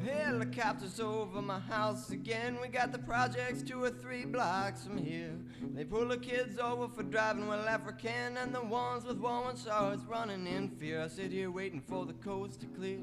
Helicopters over my house again. We got the projects 2 or 3 blocks from here. They pull the kids over for driving well African, and the ones with warrant swords running in fear. I sit here waiting for the coast to clear,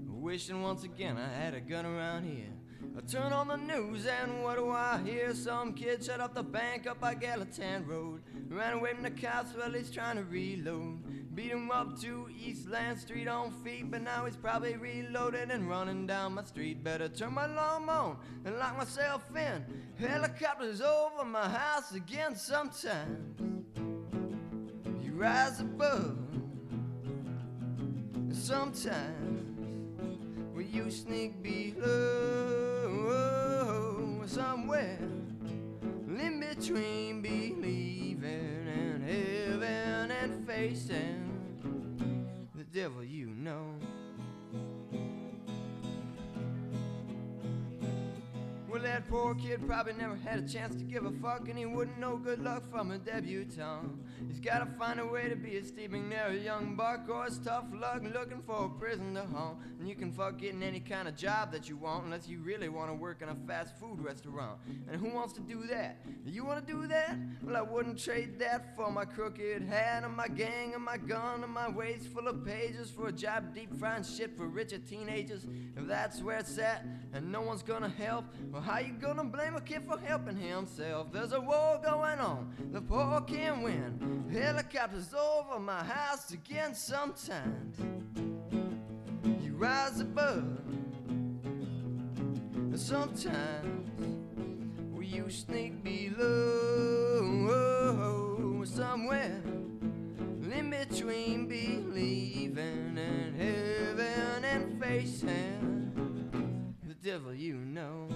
wishing once again I had a gun around here. I turn on the news and what do I hear? Some kid shut up the bank up by Gallatin Road. Ran away from the cops while he's trying to reload. Beat him up to East Land Street on feet, but now he's probably reloaded and running down my street. Better turn my alarm on and lock myself in. Helicopters over my house again sometimes. You rise above, and sometimes will you sneak below somewhere in between believing in heaven and facing the devil you know. Well, that poor kid probably never had a chance to give a fuck, and he wouldn't know good luck from a debutante. He's gotta find a way to be a Steve McNair, a young buck, or it's tough luck looking for a prison to haunt. And you can fuck getting any kind of job that you want, unless you really want to work in a fast food restaurant. And who wants to do that? You want to do that? Well, I wouldn't trade that for my crooked hat and my gang and my gun and my waist full of pages for a job deep frying shit for richer teenagers. If that's where it's at and no one's gonna help, well, how you gonna blame a kid for helping himself? There's a war going on, the poor can't win. Helicopters over my house again sometimes. You rise above, and sometimes will you sneak below somewhere in between believing in heaven and facing the devil you know.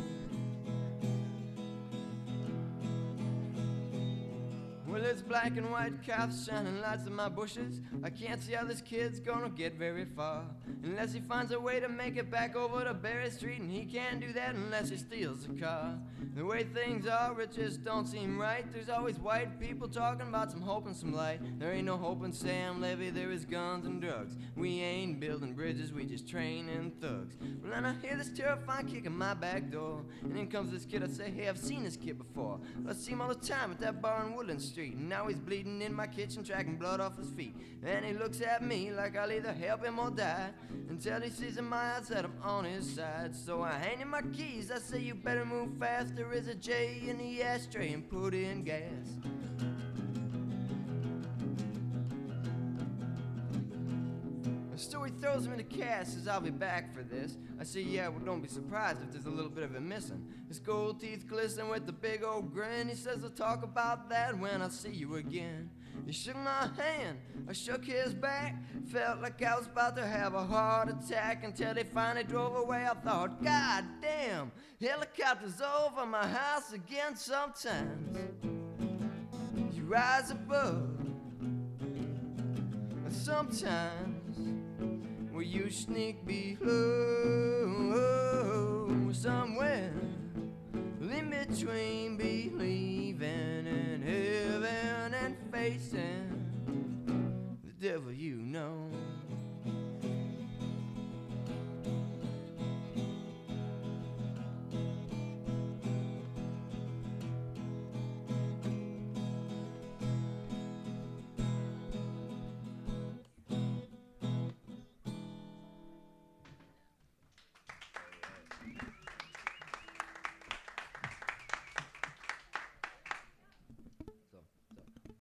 Well, it's black and white cops shining lights in my bushes. I can't see how this kid's gonna get very far unless he finds a way to make it back over to Berry Street, and he can't do that unless he steals a car. The way things are, it just don't seem right. There's always white people talking about some hope and some light. There ain't no hope in Sam Levy, there is guns and drugs. We ain't building bridges, we just training thugs. Well, then I hear this terrifying kick in my back door, and in comes this kid. I say, hey, I've seen this kid before. I see him all the time at that bar in Woodland Street, and now he's bleeding in my kitchen, tracking blood off his feet. And he looks at me like I'll either help him or die, until he sees in my eyes that I'm on his side. So I hand him my keys, I say, you better move fast. There is a J in the ashtray and put in gas. So he throws him in the cast, says I'll be back for this. I say, yeah, well, don't be surprised if there's a little bit of it missing. His gold teeth glisten with the big old grin. He says, I'll talk about that when I see you again. He shook my hand, I shook his back. Felt like I was about to have a heart attack, until they finally drove away. I thought, God damn, helicopters over my house again sometimes. You rise above, and sometimes will you sneak below somewhere in between believing in heaven and facing the devil you know.